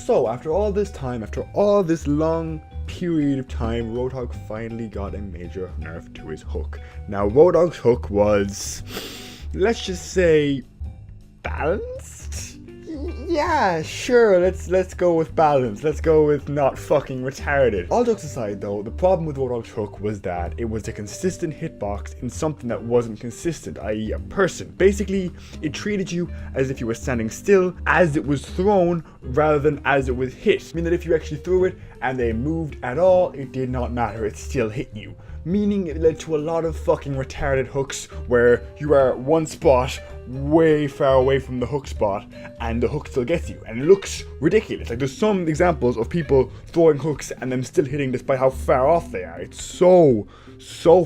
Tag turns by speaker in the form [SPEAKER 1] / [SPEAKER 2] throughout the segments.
[SPEAKER 1] So after all this time, after all this long period of time, Roadhog finally got a major nerf to his hook. Now Roadhog's hook was, let's just say, balanced? Yeah, sure, let's go with balance. Let's go with not fucking retarded. All jokes aside though, the problem with Roadhog's hook was that it was a consistent hitbox in something that wasn't consistent, i.e. a person. Basically, it treated you as if you were standing still as it was thrown rather than as it was hit. Meaning that if you actually threw it and they moved at all, it did not matter, it still hit you. Meaning it led to a lot of fucking retarded hooks where you are at one spot way far away from the hook spot and the hook still gets you, and it looks ridiculous. Like, there's some examples of people throwing hooks and them still hitting despite how far off they are. It's so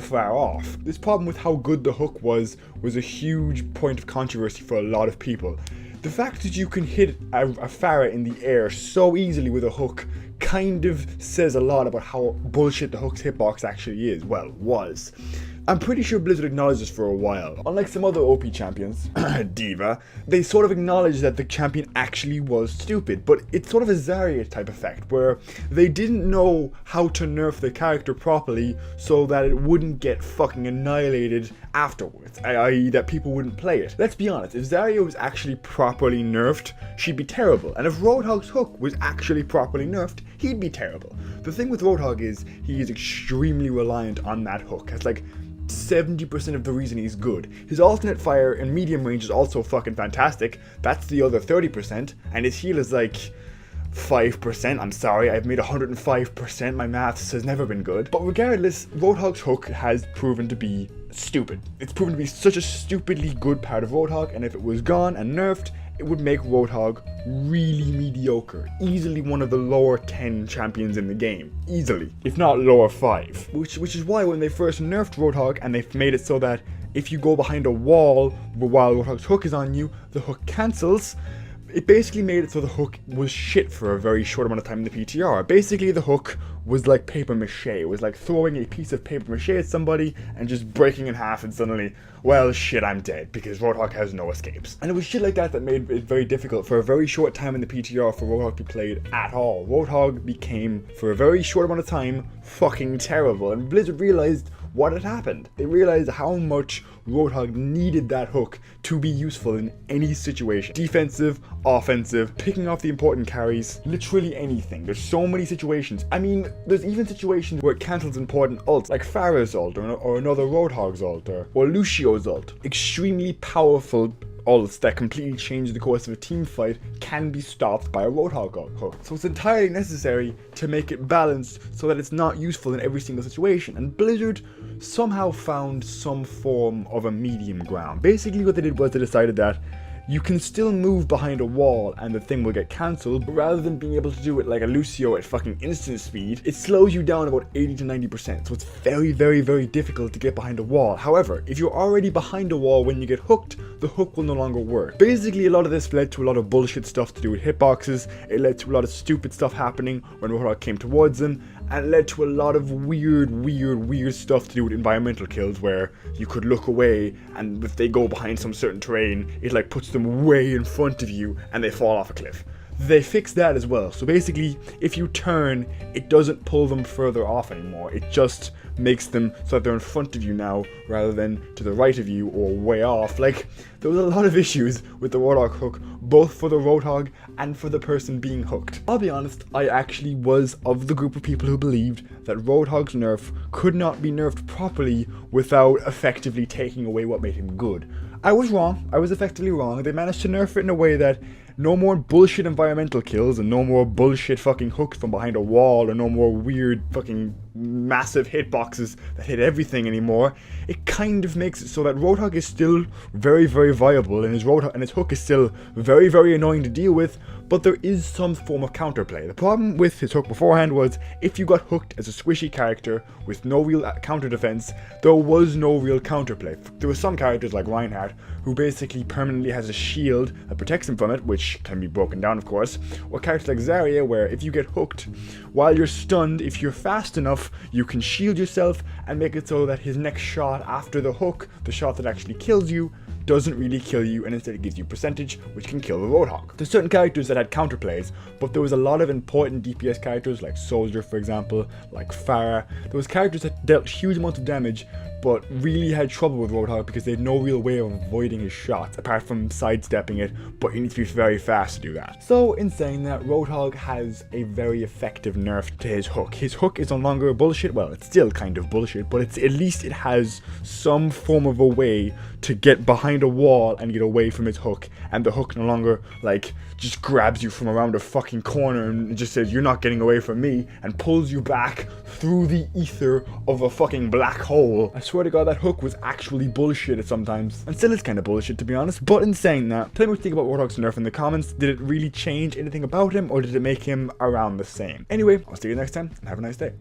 [SPEAKER 1] far off. This problem with how good the hook was a huge point of controversy for a lot of people. The fact that you can hit a Farah in the air so easily with a hook kind of says a lot about how bullshit the hook's hitbox actually is. Well, was. I'm pretty sure Blizzard acknowledged this for a while. Unlike some other OP champions, Diva, they sort of acknowledged that the champion actually was stupid, but it's sort of a Zarya type effect, where they didn't know how to nerf the character properly so that it wouldn't get fucking annihilated afterwards, i.e. that people wouldn't play it. Let's be honest, if Zarya was actually properly nerfed, she'd be terrible, and if Roadhog's hook was actually properly nerfed, he'd be terrible. The thing with Roadhog is, he is extremely reliant on that hook. It's like 70% of the reason he's good. His alternate fire in medium range is also fucking fantastic. That's the other 30%, and his heal is like 5%. I'm sorry, I've made 105%. My maths has never been good. But regardless, Roadhog's hook has proven to be stupid. It's proven to be such a stupidly good part of Roadhog, and if it was gone and nerfed, it would make Roadhog really mediocre. Easily one of the lower 10 champions in the game. Easily. If not lower 5. Which is why when they first nerfed Roadhog and they've made it so that if you go behind a wall while Roadhog's hook is on you, the hook cancels. It basically made it so the hook was shit for a very short amount of time in the PTR. Basically, the hook was like paper mache. It was like throwing a piece of paper mache at somebody and just breaking in half and suddenly, well, shit, I'm dead, because Roadhog has no escapes. And it was shit like that that made it very difficult for a very short time in the PTR for Roadhog to be played at all. Roadhog became, for a very short amount of time, fucking terrible, and Blizzard realized what had happened. They realized how much Roadhog needed that hook to be useful in any situation. Defensive, offensive, picking off the important carries, literally anything. There's so many situations. I mean, there's even situations where it cancels important ults, like Farah's ult, or another Roadhog's ult, or Lucio's ult. Extremely powerful ults that completely change the course of a team fight can be stopped by a Roadhog hook. So it's entirely necessary to make it balanced so that it's not useful in every single situation, and Blizzard somehow found some form of a medium ground. Basically what they did was they decided that you can still move behind a wall and the thing will get cancelled, but rather than being able to do it like a Lucio at fucking instant speed, it slows you down about 80 to 90%, so it's very difficult to get behind a wall. However, if you're already behind a wall when you get hooked, the hook will no longer work. Basically, a lot of this led to a lot of bullshit stuff to do with hitboxes. It led to a lot of stupid stuff happening when Roadhog came towards them, and it led to a lot of weird stuff to do with environmental kills, where you could look away and if they go behind some certain terrain, it like puts them way in front of you and they fall off a cliff. They fixed that as well. So basically, if you turn, it doesn't pull them further off anymore. It just makes them so that they're in front of you now, rather than to the right of you or way off. Like, there was a lot of issues with the Roadhog hook, both for the Roadhog and for the person being hooked. I'll be honest, I actually was of the group of people who believed that Roadhog's nerf could not be nerfed properly without effectively taking away what made him good. I was wrong. I was effectively wrong. They managed to nerf it in a way that no more bullshit environmental kills and no more bullshit fucking hooks from behind a wall, or no more weird fucking massive hitboxes that hit everything anymore. It kind of makes it so that Roadhog is still very viable, and his hook is still very annoying to deal with, but there is some form of counterplay. The problem with his hook beforehand was, if you got hooked as a squishy character with no real counter defense, there was no real counterplay. There were some characters like Reinhardt who basically permanently has a shield that protects him from it, which can be broken down of course, or characters like Zarya where if you get hooked while you're stunned, if you're fast enough, you can shield yourself and make it so that his next shot after the hook, the shot that actually kills you, doesn't really kill you, and instead it gives you percentage, which can kill the Roadhog. There's certain characters that had counterplays, but there was a lot of important DPS characters like Soldier, for example, like Pharah. There was characters that dealt huge amounts of damage, but really had trouble with Roadhog because they had no real way of avoiding his shots, apart from sidestepping it, but you need to be very fast to do that. So in saying that, Roadhog has a very effective nerf to his hook. His hook is no longer bullshit, well, it's still kind of bullshit, but at least it has some form of a way to get behind a wall and get away from his hook, and the hook no longer, like, just grabs you from around a fucking corner and just says, you're not getting away from me, and pulls you back through the ether of a fucking black hole. I swear to God, that hook was actually bullshit at sometimes, and still is kind of bullshit, to be honest. But in saying that, tell me what you think about Roadhog's nerf in the comments. Did it really change anything about him, or did it make him around the same? Anyway, I'll see you next time, and have a nice day.